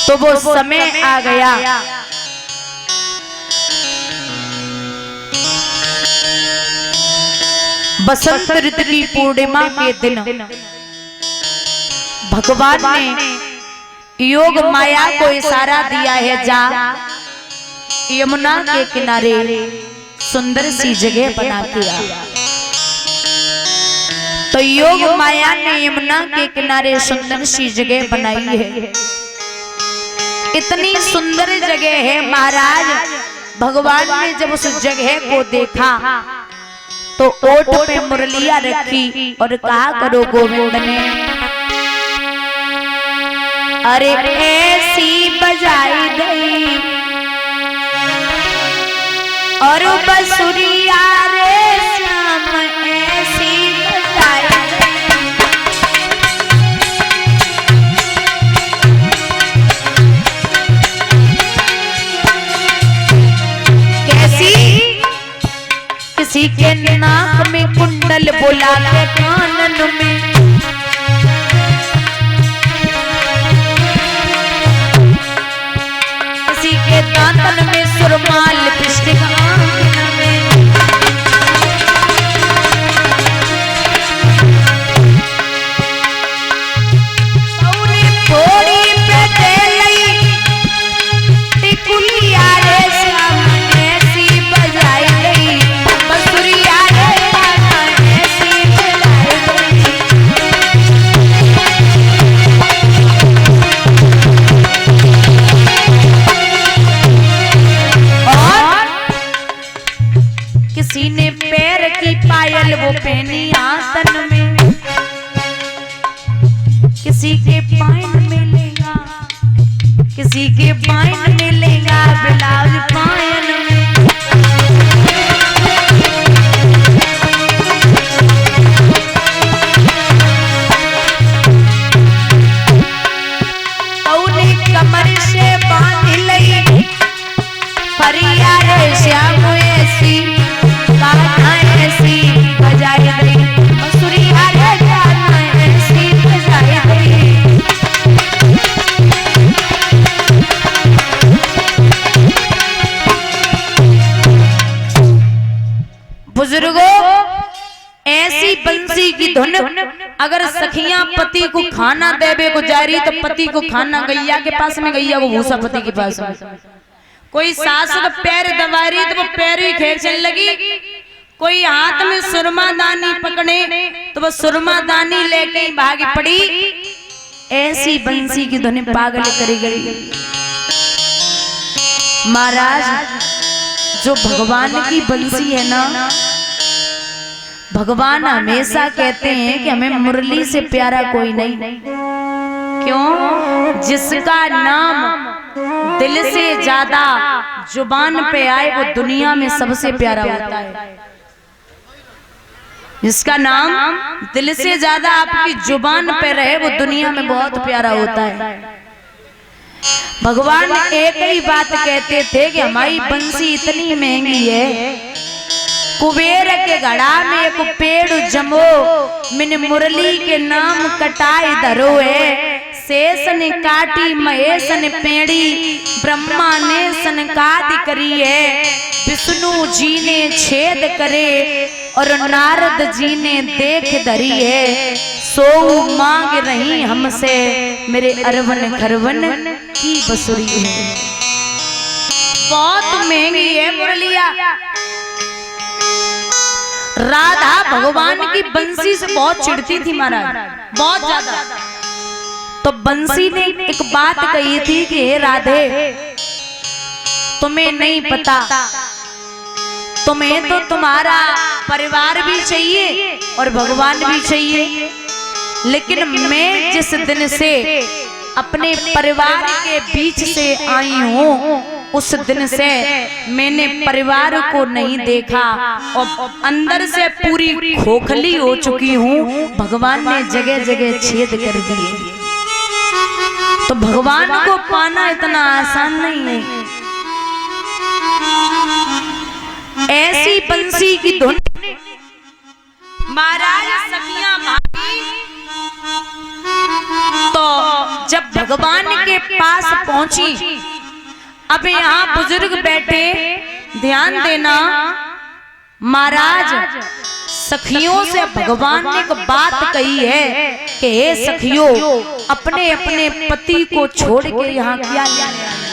तो वो समय आ गया। बसंत ऋतु की पूर्णिमा के दिन भगवान ने योग माया को इशारा दिया है, जा यमुना के किनारे सुंदर सी जगह बना के आ। तो योग माया ने यमुना के किनारे सुंदर सी जगह बनाई है। इतनी सुंदर जगह है महाराज, भगवान ने जब उस जगह को देखा तो ओठ पे मुरलियां रखी और कहा करो गोविंद ने, अरे ऐसी बजाई गई और बसुरिया रे श्याम ऐसी बजाई गई। कैसी? किसी के नाक में कुंडल बोला के कानन में, किसी के दांतन में सुरमाल लिपस्टिक आंखन में, थोड़ी पे तेलई टिकुलिया रे श्याम ऐसी बजाई गई, बसुरिया रे श्याम ऐसी बजाई गई। किसी ने पैर की पायल वो पहनी आंतन में, किसी के पाइन में लेगा, किसी के पाइन में लेगा ब्लाउज पायन में। तूने कमर से बांध लई फरिया रे श्याम ऐसी ऐसी बजाई गई, बसुरिया रे श्याम ऐसी बजाई गई। बुजुर्गों, ऐसी बंसी की धुन अगर सखियां पति को खाना देवे को जा रही तो पति को खाना गैया के पास में, गैया को भूसा पति के पास में। कोई सास का पैर दबा रही तो वो पैर ही खींचने लगी, कोई हाथ में सुरमा दानी पकड़े तो वो सुरमा दानी लेके भागी पड़ी। ऐसी बंसी की धुन पागल करी गई। महाराज, जो भगवान की बंसी है ना, भगवान हमेशा कहते हैं कि हमें मुरली से प्यारा कोई नहीं। क्यों? जिसका नाम दिल से ज्यादा जुबान पे आए वो दुनिया में सबसे प्यारा होता है। जिसका नाम दिल से ज्यादा आपकी जुबान पे रहे वो दुनिया में बहुत प्यारा होता है। भगवान एक ही बात कहते थे कि हमारी बंसी इतनी महंगी है, कुबेर के घड़ा में एक पेड़ जमो, मिन मुरली के नाम कटाई धरो है। शेष ने काटी महेश ने पेड़ी, ब्रह्मा ने सनकादि करी है। विष्णु जी ने छेद करे और नारद जी ने देख धरी है। सो मांग रही हमसे मेरे अरवन खरवन की बसुरी है। बहुत महंगी है मुरलिया। राधा भगवान की बंसी से बहुत चिढ़ती थी महाराज, बहुत ज्यादा। तो बंसी ने एक बात कही थी कि हे राधे, तुम्हें नहीं पता, तुम्हें तो तुम्हारा परिवार भी चाहिए और भगवान भी चाहिए, लेकिन मैं जिस दिन से अपने परिवार के बीच से आई हूँ उस दिन से मैंने परिवार को नहीं देखा और अंदर से पूरी खोखली हो चुकी हूँ। भगवान ने जगह जगह छेद कर दिए। तो भगवान को पाना इतना आसान नहीं है। ऐसी बंसी की धुन महाराज सखियां भागी तो जब भगवान के पास पहुंची, अब यहाँ बुजुर्ग बैठे, ध्यान देना, महाराज सखियों से भगवान ने एक बात कही है कि हे सखियों, अपने अपने पति को छोड़ के यहाँ क्या लेने आई?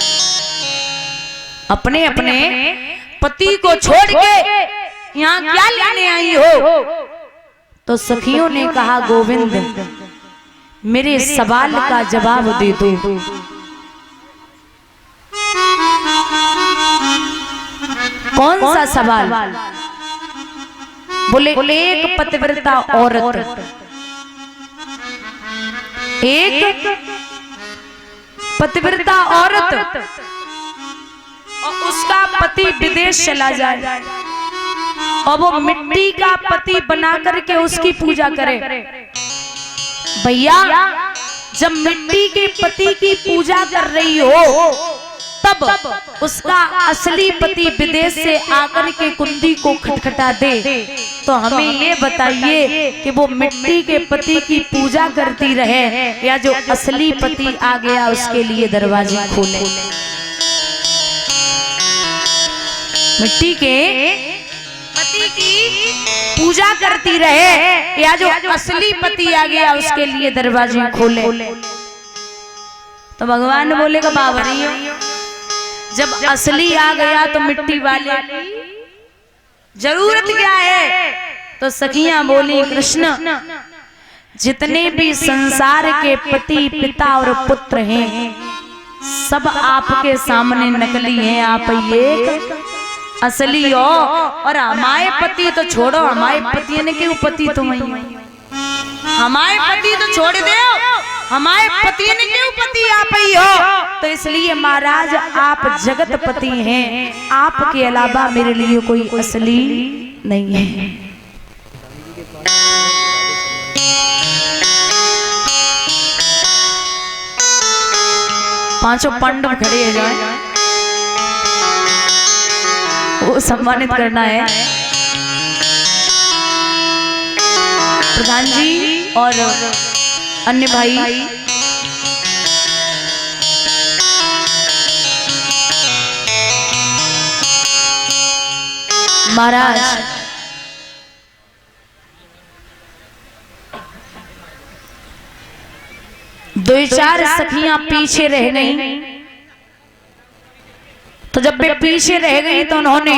अपने अपने पति को छोड़ के यहाँ क्या लेने आई हो? तो सखियों ने कहा, गोविंद मेरे सवाल का जवाब दे दो। कौन सा सवाल? बोले एक पतिव्रता औरत, एक पतिव्रता औरत और उसका पति विदेश चला जाए और वो मिट्टी का पति बना करके उसकी पूजा करे। भैया, जब मिट्टी के पति की पूजा कर रही हो, तब उसका असली पति विदेश से आकर के कुंडी को खटखटा दे, तो हमें ये बताइए कि वो मिट्टी के पति की पूजा करती रहे या जो असली पति आ गया उसके लिए दरवाजे खोले? मिट्टी के पति की पूजा करती रहे या जो असली पति आ गया उसके लिए दरवाजे खोले? तो भगवान बोलेगा, बाबरी हो, जब असली आ गया तो मिट्टी वाले जरूरत क्या है? तो सखियां बोली, कृष्ण जितने भी संसार के पति, पिता और पुत्र हैं, सब आपके सामने नकली हैं, आप एक असली हो। और हमारे पति तो छोड़ो, हमारे पति ने क्यों पति तुम, हमारे पति तो छोड़ दो, हमारे पति ने क्यों पति आप ही हो? तो इसलिए महाराज आप जगत पति हैं, आपके अलावा मेरे लिए कोई असली नहीं है। पांचों पांडव खड़े हो जाए, वो सम्मानित करना है। प्रधान जी और अन्य भाई महाराज, दो चार सखियां पीछे रह गई, तो जब वे पीछे रह गई तो उन्होंने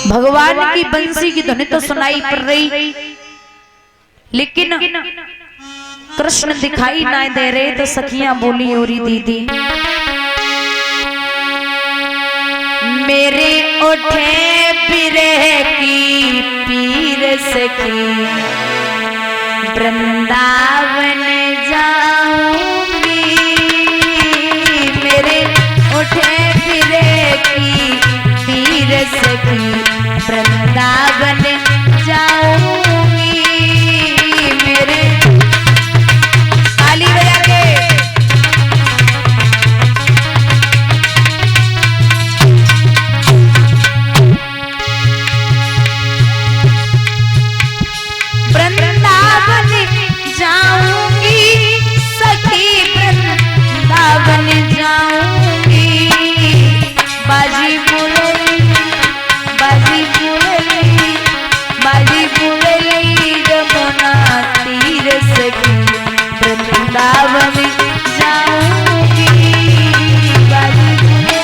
भगवान की बंसी की ध्वनि तो सुनाई पड़ रही, लेकिन कृष्ण दिखाई ना दे रहे। तो सखियां बोली, ओरी दीदी मेरे उठे बिरह की पीर सखी, वृंदावन जाऊंगी, मेरे उठे बिरह की पीर सखी, वृंदावन जाऊंगी, मेरे ताली बजा के वृंदावन जाऊंगी, सखी वृंदावन जाऊंगी, बाजी बोले, बाजी बोले, बाजी बोले जमुना तीर सखी, वृंदावन जाऊंगी, बाजी बोले।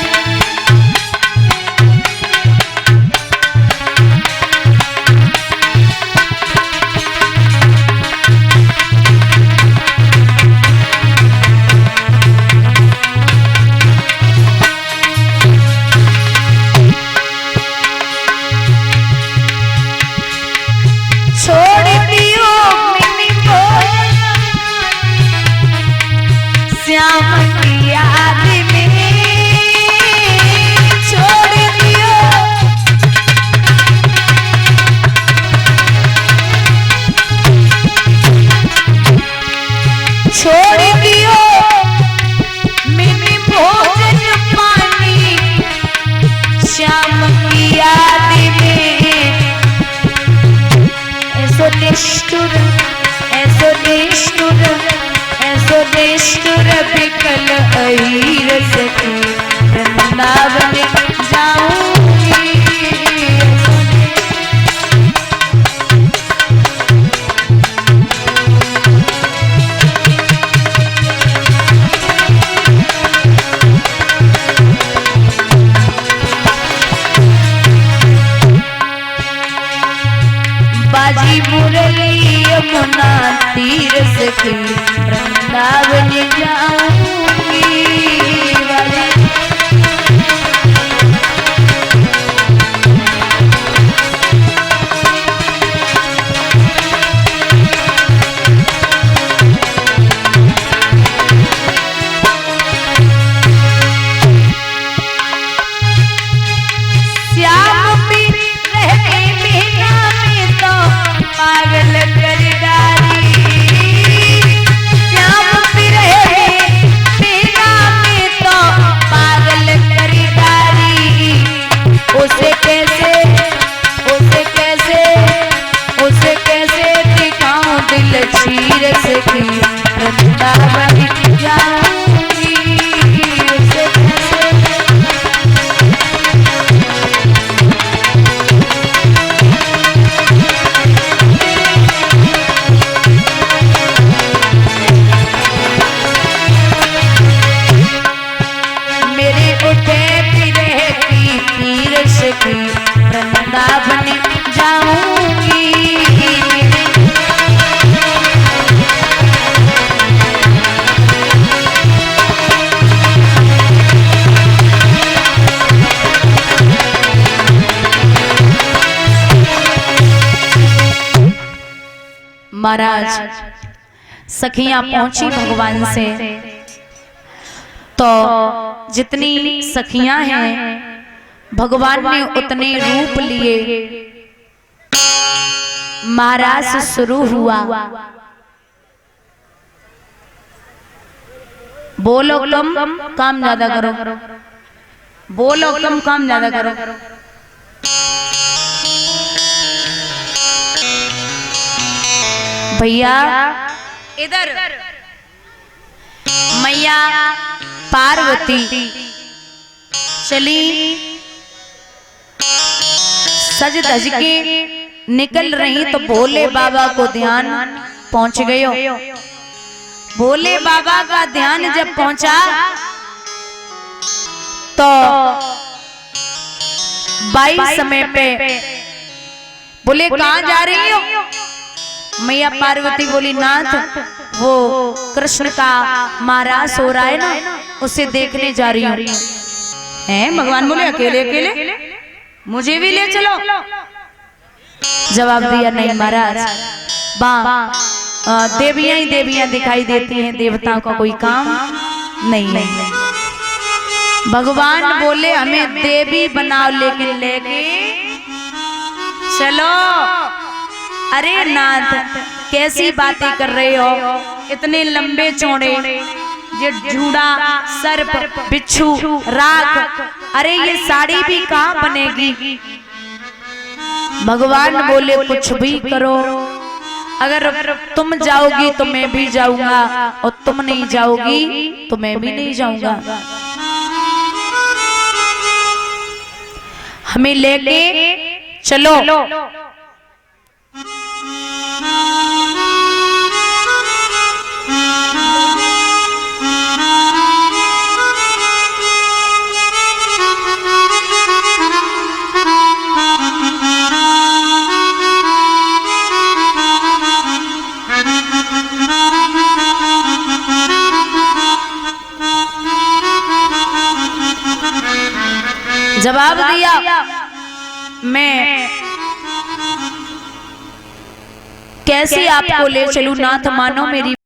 निष्ठुर ऐसो निष्ठुर ऐसो निष्ठुर बिकल अहीर सखी वृंदावन जाऊंगी। बाजी मुरली यमुना तीर सखी वृंदावन जाऊंगी। वृंदावन जाऊंगी। महाराज सखियां पहुंची भगवान से, तो जितनी सखियां हैं भगवान ने उतने रूप लिए। महाराज शुरू हुआ, बोलो कम काम ज्यादा करो, बोलो कम काम ज्यादा करो। भैया इधर मैया पार्वती चली, सज धज के निकल रही तो भोले बाबा को ध्यान पहुंच गयो। भोले बाबा का ध्यान जब पहुंचा तो बाई समय पे बोले कहां जा रही हो? मैया पार्वती बोली नाथ वो कृष्ण का महाराज सो रहा है ना, उसे देखने जा रही हूं। हैं भगवान बोले अकेले अकेले मुझे भी ले चलो। जवाब दिया नहीं महाराज, देवियां ही देवियां दिखाई देती हैं, देवताओं का कोई काम नहीं है। भगवान बोले हमें देवी बनाओ लेकिन लेके चलो। अरे नाथ कैसी बातें कर रहे हो, इतने लंबे चौड़े ये जूड़ा सर्प बिच्छू राख, अरे ये साड़ी भी कहाँ बनेगी? भगवान बोले कुछ भी करो, अगर तुम जाओगी तो मैं भी जाऊंगा और तुम नहीं जाओगी तो मैं भी नहीं जाऊंगा। हमें लेके चलो। जवाब दिया मैं कैसे आपको ले चलूं नाथ, मानो मेरी